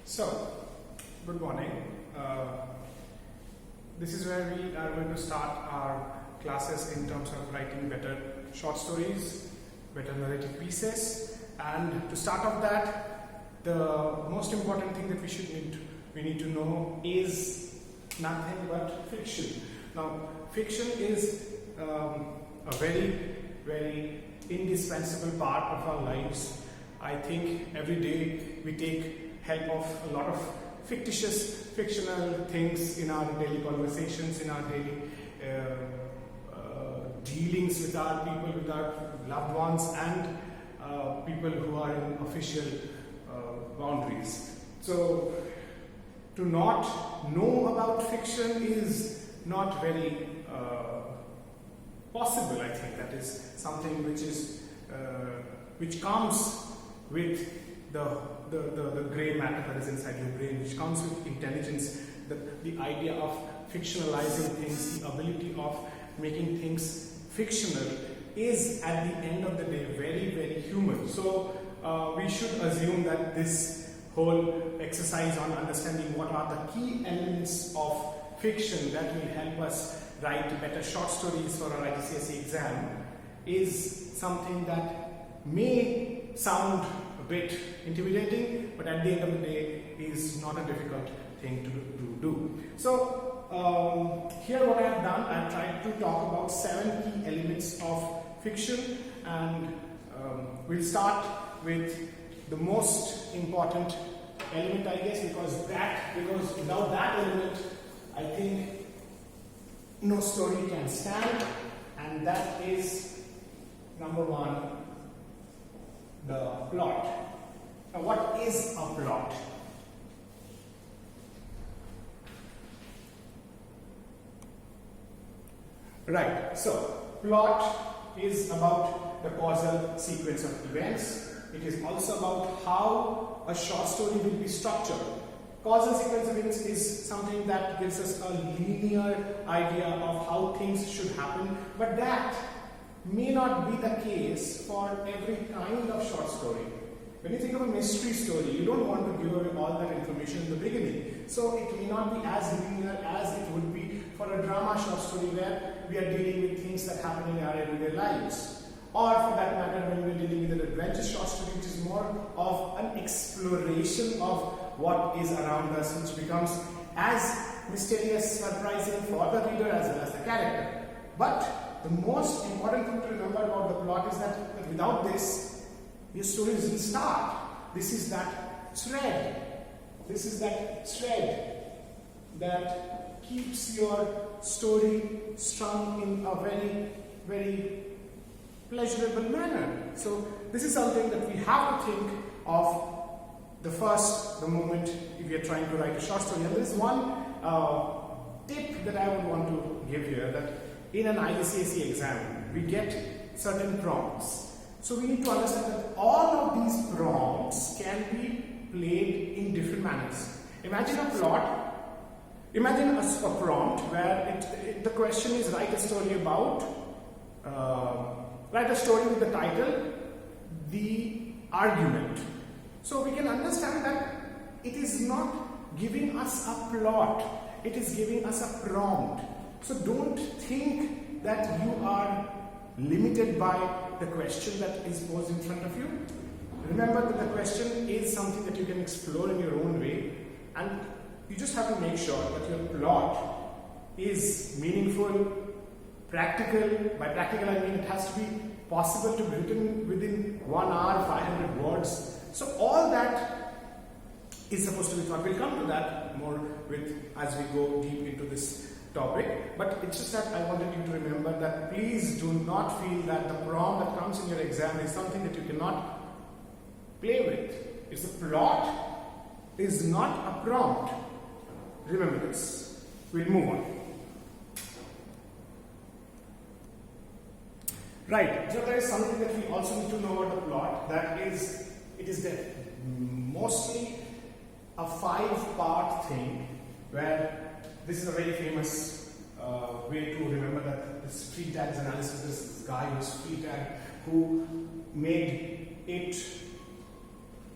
So, good morning. This is where we are going to start our classes in terms of writing better short stories, better narrative pieces, and to start off that, the most important thing that we need to know is nothing but fiction. Now, fiction is a very indispensable part of our lives. I think every day we take help of a lot of fictional things in our daily conversations, in our daily dealings with our people, with our loved ones, and people who are in official boundaries. So, to not know about fiction is not very possible. I think that is something which comes with the grey matter that is inside your brain, which comes with intelligence, the idea of fictionalizing things, the ability of making things fictional is at the end of the day very human. So we should assume that this whole exercise on understanding what are the key elements of fiction that will help us write better short stories for our IGCSE exam is something that may sound a bit intimidating, but at the end of the day is not a difficult thing to do. So here what I have done, I have tried to talk about 7 key elements of fiction, and we'll start with the most important element, I guess, because without that element, I think no story can stand, and that is number 1, the plot. Now, what is a plot? Right, so plot is about the causal sequence of events. It is also about how a short story will be structured. Causal sequence of events is something that gives us a linear idea of how things should happen, but that may not be the case for every kind of short story. When you think of a mystery story, you don't want to give away all that information in the beginning. So it may not be as linear as it would be for a drama short story where we are dealing with things that happen in our everyday lives. Or for that matter, when we are dealing with an adventure short story, which is more of an exploration of what is around us, which becomes as mysterious, surprising for the reader as well as the character. But the most important thing to remember about the plot is that without this, your story doesn't start. This is that thread. This is that thread that keeps your story strung in a very pleasurable manner. So this is something that we have to think of the moment if we are trying to write a short story. And there is one tip that I would want to give here, that in an IGCSE exam, we get certain prompts. So we need to understand that all of these prompts can be played in different manners. Imagine a plot, imagine a prompt where the question is write a story about, write a story with the title, The Argument. So we can understand that it is not giving us a plot, it is giving us a prompt. So don't think that you are limited by the question that is posed in front of you. Remember that the question is something that you can explore in your own way, and you just have to make sure that your plot is meaningful, practical. By practical I mean it has to be possible to be written within 1 hour, 500 words. So all that is supposed to be thought. We'll come to that more as we go deep into this topic, but it's just that I wanted you to remember that please do not feel that the prompt that comes in your exam is something that you cannot play with. If the plot is not a prompt, remember this. We'll move on. Right, so there is something that we also need to know about the plot, that is, it is mostly a 5-part thing, where this is a very famous way to remember that this free tags analysis, this guy who's free tag, who made it,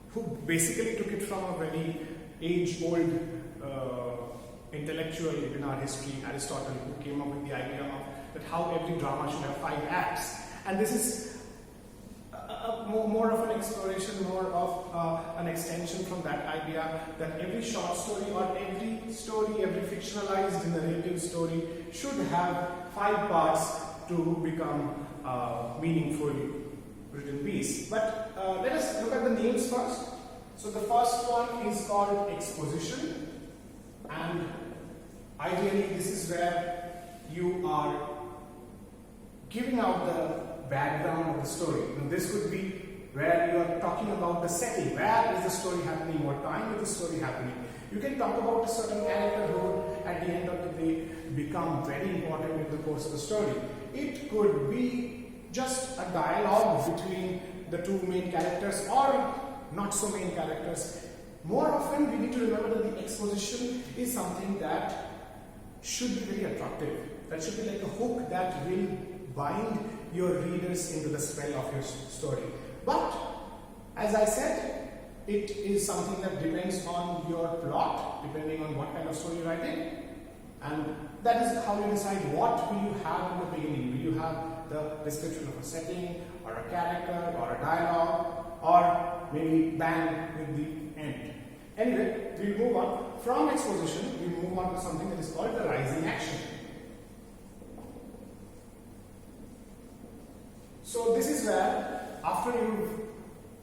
who basically took it from a very age-old intellectual in our history, Aristotle, who came up with the idea of that how every drama should have 5 acts. And this is more of an exploration, more of an extension from that idea that every short story or every story, every fictionalized narrative story should have 5 parts to become a meaningful written piece. But let us look at the names first. So the first one is called exposition, and ideally this is where you are giving out the background of the story. Now, this could be where you are talking about the setting. Where is the story happening? What time is the story happening? You can talk about a certain character who at the end of the day become very important in the course of the story. It could be just a dialogue between the 2 main characters or not so main characters. More often we need to remember that the exposition is something that should be very attractive. That should be like a hook that will bind your readers into the spell of your story. But as I said, it is something that depends on your plot, depending on what kind of story you're writing, and that is how you decide what will you have in the beginning. Will you have the description of a setting or a character or a dialogue, or maybe bang with the end. Anyway, we'll move on. From exposition, we move on to something that is called the rising action. So this is where, after you've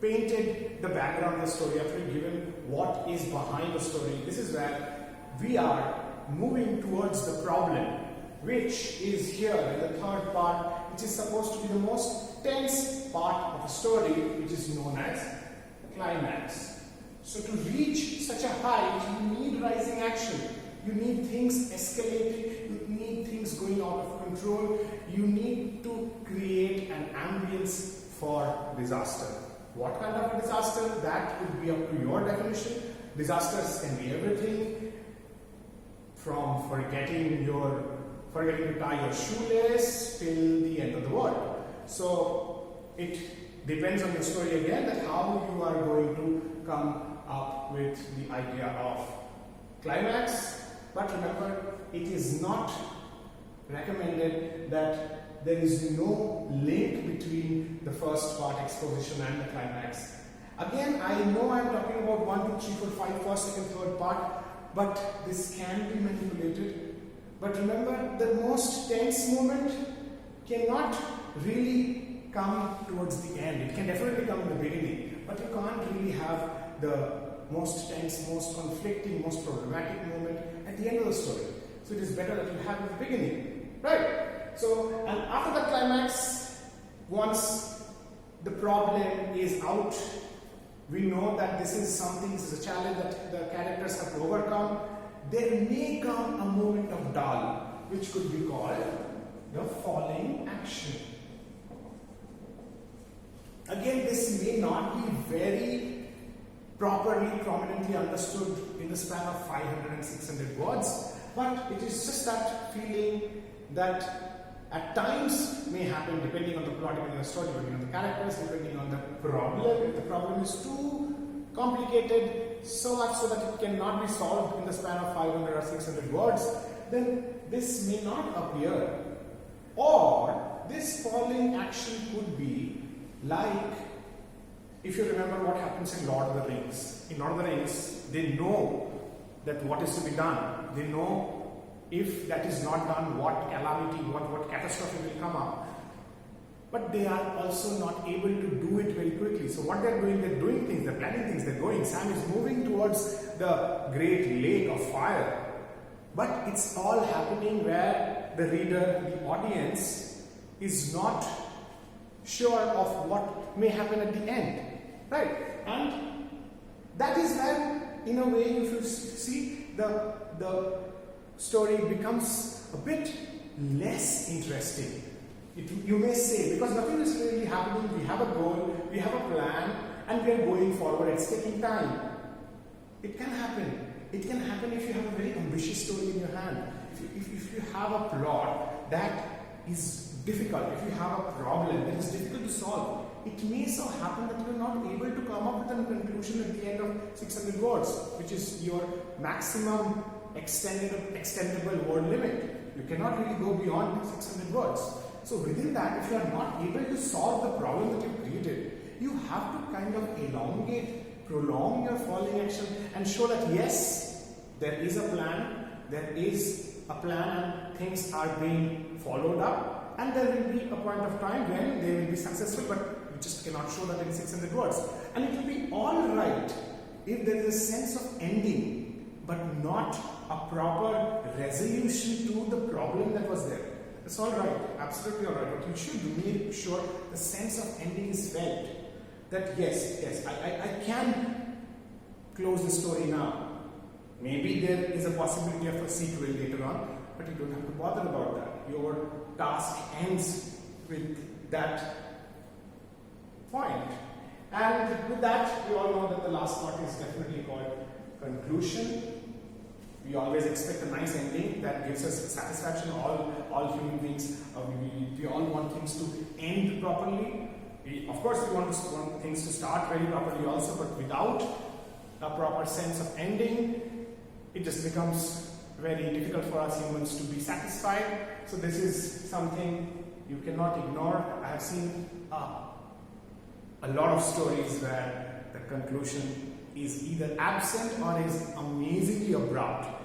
painted the background of the story, after you've given what is behind the story, this is where we are moving towards the problem, which is here in the third part, which is supposed to be the most tense part of a story, which is known as climax. So to reach such a height, you need rising action. You need things escalating, you need things going out of control, you need to create an ambience for disaster. What kind of a disaster? That would be up to your definition. Disasters can be everything from forgetting to tie your shoelace till the end of the world. So it depends on your story again, that how you are going to come up with the idea of climax. But remember, it is not recommended that there is no link between the first part, exposition, and the climax. Again, I know I am talking about 1, 2, 3, 4, 5, first, second, third part, but this can be manipulated. But remember, the most tense moment cannot really come towards the end. It can definitely come in the beginning, but you can't really have the most tense, most conflicting, most problematic moment at the end of the story. So it is better that you have it at the beginning, right? So, and after the climax, once the problem is out, we know that this is a challenge that the characters have to overcome. There may come a moment of dull, which could be called the falling action. Again, this may not be very properly, prominently understood in the span of 500 and 600 words, but it is just that feeling that at times may happen depending on the plot, depending on the story, depending on the characters, depending on the problem. If the problem is too complicated, so much so that it cannot be solved in the span of 500 or 600 words, then this may not appear. Or this falling action could be like, if you remember what happens in Lord of the Rings. In Lord of the Rings, they know that what is to be done. They know if that is not done, what calamity, what catastrophe will come up. But they are also not able to do it very quickly. So what they're doing things, they're planning things, they're going. Sam is moving towards the great lake of fire. But it's all happening where the reader, the audience, is not sure of what may happen at the end. Right? And that is where, in a way, if you see, the story becomes a bit less interesting. You may say, because nothing is really happening, we have a goal, we have a plan, and we are going forward, it's taking time. It can happen. It can happen if you have a very ambitious story in your hand. If you have a plot that is difficult, if you have a problem that is difficult to solve, it may so happen that you are not able to come up with a conclusion at the end of 600 words, which is your maximum extendable word limit. You cannot really go beyond 600 words. So within that, if you are not able to solve the problem that you've created, you have to kind of elongate, prolong your following action and show that yes, there is a plan and things are being followed up, and there will be a point of time when they will be successful, but you just cannot show that in 600 words. And it will be alright if there is a sense of ending, but not a proper resolution to the problem that was there. It's alright, absolutely alright, but you should make sure the sense of ending is felt. That yes, I can close the story now. Maybe there is a possibility of a sequel later on, but you don't have to bother about that. Your task ends with that point. And with that, we all know that the last part is definitely called conclusion. We always expect a nice ending that gives us satisfaction. All human beings, we all want things to end properly. Of course, we want things to start very properly also, but without a proper sense of ending, it just becomes very difficult for us humans to be satisfied. So this is something you cannot ignore. I have seen a lot of stories where the conclusion is either absent or is amazingly abrupt.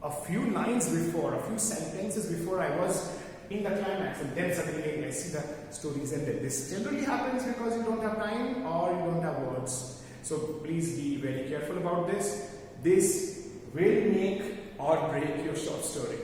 A few lines before, a few sentences before I was in the climax, and then suddenly I see the story is ended. This generally happens because you don't have time or you don't have words. So please be very careful about this. This will make or break your short story.